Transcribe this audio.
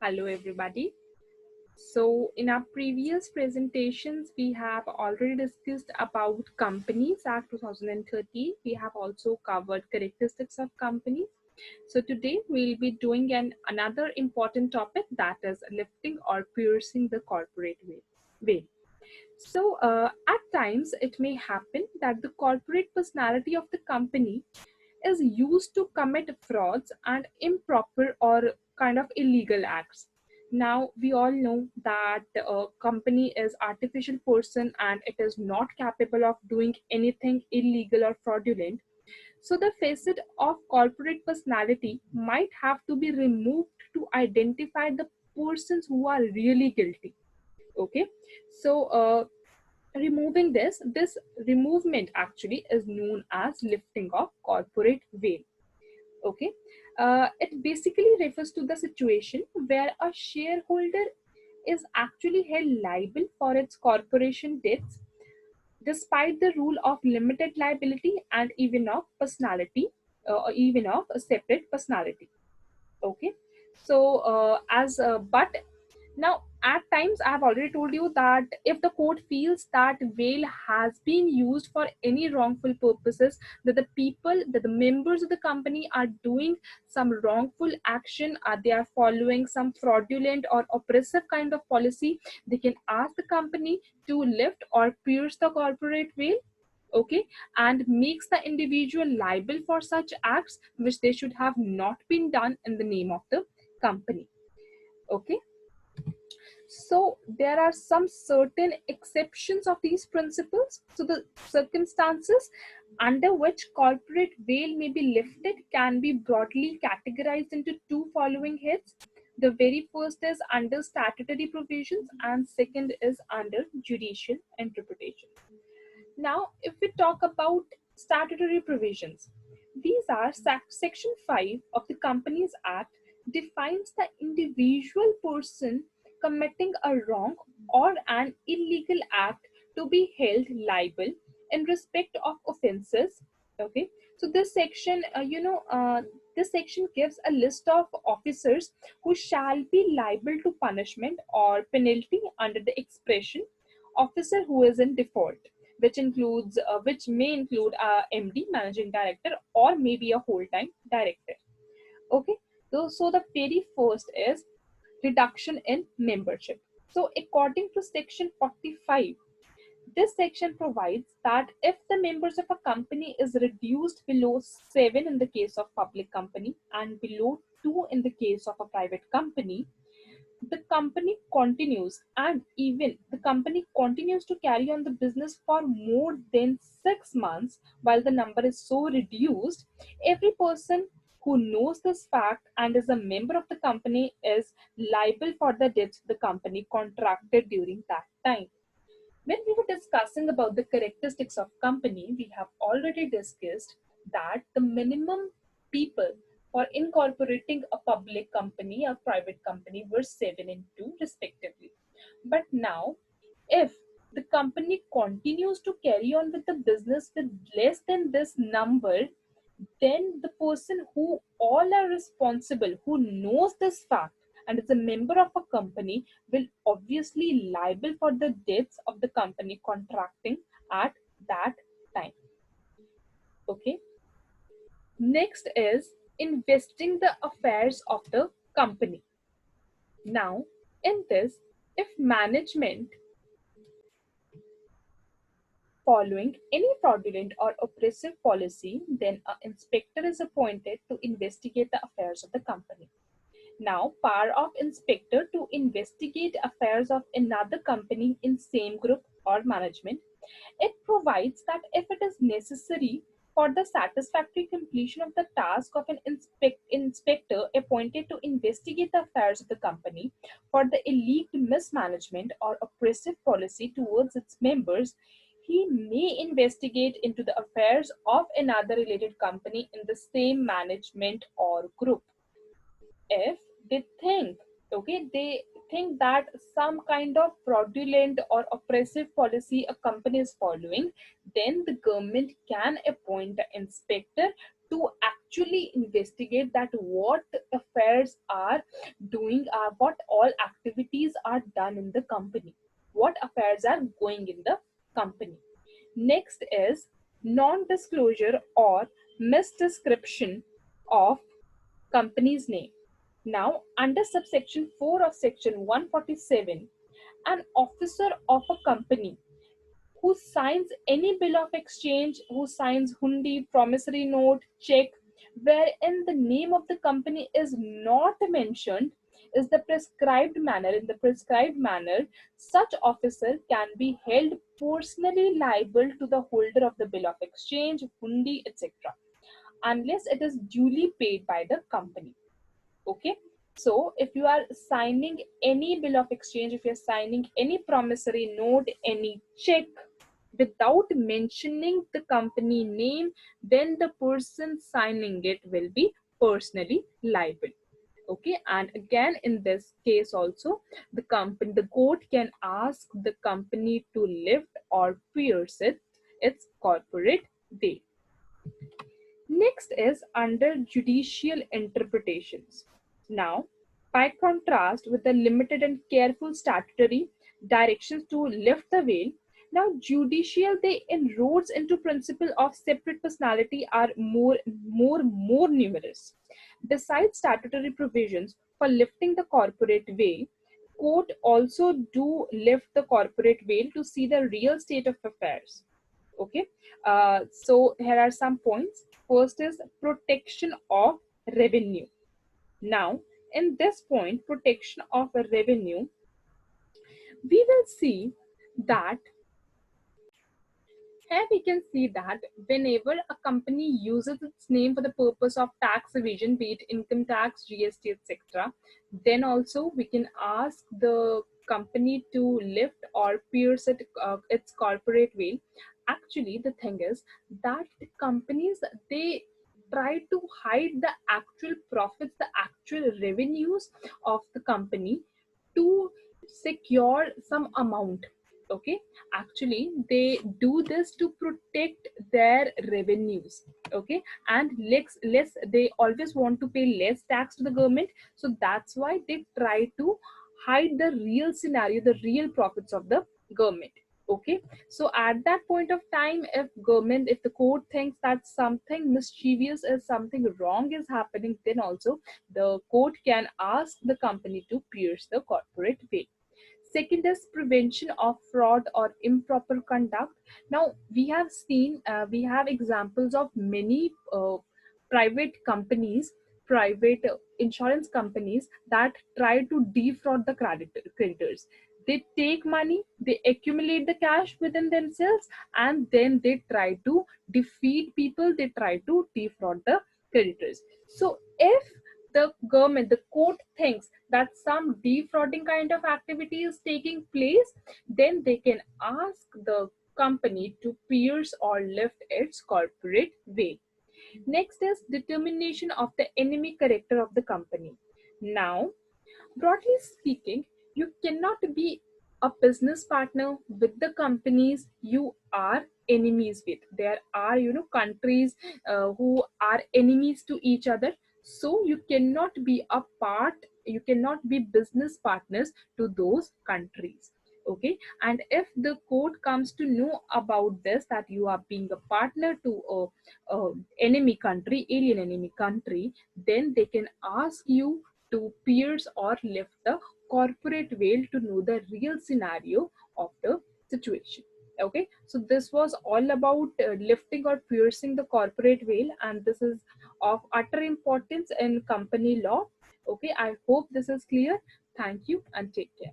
Hello, everybody. So, in our previous presentations, we have already discussed about Companies Act 2013. We have also covered characteristics of companies. So, today we'll be doing another important topic, that is lifting or piercing the corporate veil. So, at times it may happen that the corporate personality of the company is used to commit frauds and improper or kind of illegal acts. Now we all know that a company is artificial person and it is not capable of doing anything illegal or fraudulent. So the facet of corporate personality might have to be removed to identify the persons who are really guilty. Okay, so removing this removement actually is known as lifting of corporate veil. Okay, it basically refers to the situation where a shareholder is actually held liable for its corporation debts despite the rule of limited liability and even of personality, or even of a separate personality. Okay, so as but now at times I have already told you that if the court feels that veil has been used for any wrongful purposes, that the people, that the members of the company are doing some wrongful action, they are following some fraudulent or oppressive kind of policy, they can ask the company to lift or pierce the corporate veil. Okay, and makes the individual liable for such acts which they should have not been done in the name of the company. Okay, so there are some certain exceptions of these principles. So the circumstances under which corporate veil may be lifted can be broadly categorized into two following heads. The very first is under statutory provisions and second is under judicial interpretation. Now, if we talk about statutory provisions, these are Section 5 of the Companies Act defines the individual person committing a wrong or an illegal act to be held liable in respect of offenses. Okay, so this section gives a list of officers who shall be liable to punishment or penalty under the expression officer who is in default, which may include a MD, managing director, or maybe a whole-time director. Okay, so the very first is reduction in membership. So according to section 45, this section provides that if the members of a company is reduced below 7 in the case of public company and below 2 in the case of a private company, the company continues, and even the company continues to carry on the business for more than 6 months while the number is so reduced, every person who knows this fact and is a member of the company is liable for the debts the company contracted during that time. When we were discussing about the characteristics of company, we have already discussed that the minimum people for incorporating a public company or private company were 7 and 2 respectively. But now, if the company continues to carry on with the business with less than this number, then the person who all are responsible, who knows this fact and is a member of a company, will obviously liable for the debts of the company contracting at that time. Okay, next is investing the affairs of the company. Now in this, if management following any fraudulent or oppressive policy, then an inspector is appointed to investigate the affairs of the company. Now, power of inspector to investigate affairs of another company in same group or management. It provides that if it is necessary for the satisfactory completion of the task of an inspector appointed to investigate the affairs of the company for the alleged mismanagement or oppressive policy towards its members, he may investigate into the affairs of another related company in the same management or group. If they think, okay, they think that some kind of fraudulent or oppressive policy a company is following, then the government can appoint the inspector to actually investigate that what affairs are doing, what all activities are done in the company, what affairs are going in the company. Next is non-disclosure or misdescription of company's name. Now, under subsection 4 of section 147, an officer of a company who signs any bill of exchange, who signs hundi, promissory note, check, wherein the name of the company is not mentioned, is the prescribed manner. In the prescribed manner, such officer can be held personally liable to the holder of the bill of exchange, hundi, etc., unless it is duly paid by the company. Okay, so if you are signing any bill of exchange, if you're signing any promissory note, any check without mentioning the company name, then the person signing it will be personally liable. Okay, and again in this case also, the court can ask the company to lift or pierce its corporate veil. Next is under judicial interpretations. Now, by contrast with the limited and careful statutory directions to lift the veil, now judicial they inroads into principle of separate personality are more numerous. Besides statutory provisions for lifting the corporate veil, court also do lift the corporate veil to see the real state of affairs. Okay, so here are some points. First is protection of revenue. Now, in this point, protection of revenue, we will see that here we can see that whenever a company uses its name for the purpose of tax evasion, be it income tax, GST, etc., then also we can ask the company to lift or pierce its corporate veil. Actually, the thing is that the companies, they try to hide the actual profits, the actual revenues of the company to secure some amount. Okay, actually they do this to protect their revenues. Okay, and less they always want to pay less tax to the government, so that's why they try to hide the real scenario, the real profits of the government. Okay, so at that point of time, if the court thinks that something mischievous is, something wrong is happening, then also the court can ask the company to pierce the corporate veil. Second is prevention of fraud or improper conduct. Now we have seen, we have examples of many private companies, private insurance companies that try to defraud the creditors. They take money, they accumulate the cash within themselves, and then they try to defeat people, they try to defraud the creditors. So if the government, the court thinks that some defrauding kind of activity is taking place, then they can ask the company to pierce or lift its corporate veil. Next is determination of the enemy character of the company. Now, broadly speaking, you cannot be a business partner with the companies you are enemies with. There are, countries who are enemies to each other, so you cannot be a part, you cannot be business partners to those countries. Okay, and if the court comes to know about this, that you are being a partner to a enemy country, alien enemy country, then they can ask you to pierce or lift the corporate veil to know the real scenario of the situation. Okay, so this was all about lifting or piercing the corporate veil, and this is of utter importance in company law. Okay, I hope this is clear. Thank you and take care.